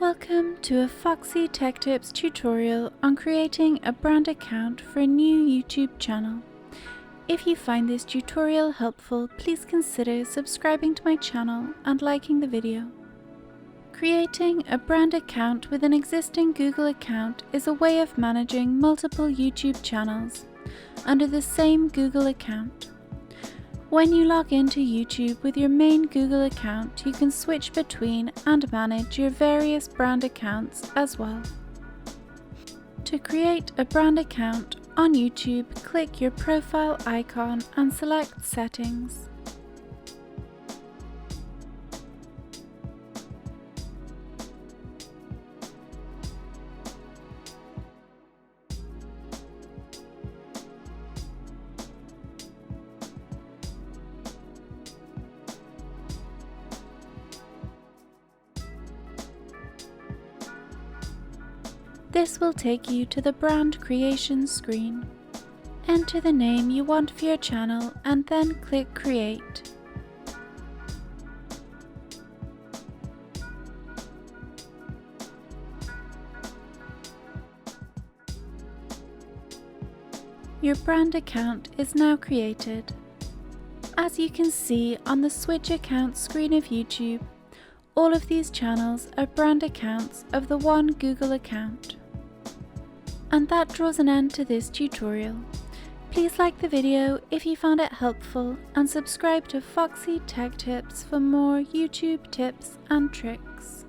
Welcome to a Foxy Tech Tips tutorial on creating a brand account for a new YouTube channel. If you find this tutorial helpful, please consider subscribing to my channel and liking the video. Creating a brand account with an existing Google account is a way of managing multiple YouTube channels under the same Google account. When you log into YouTube with your main Google account, you can switch between and manage your various brand accounts as well. To create a brand account on YouTube, click your profile icon and select Settings. This will take you to the brand creation screen. Enter the name you want for your channel and then click Create. Your brand account is now created. As you can see on the Switch Account screen of YouTube, all of these channels are brand accounts of the one Google account. And that draws an end to this tutorial. Please like the video if you found it helpful and subscribe to Foxy Tech Tips for more YouTube tips and tricks.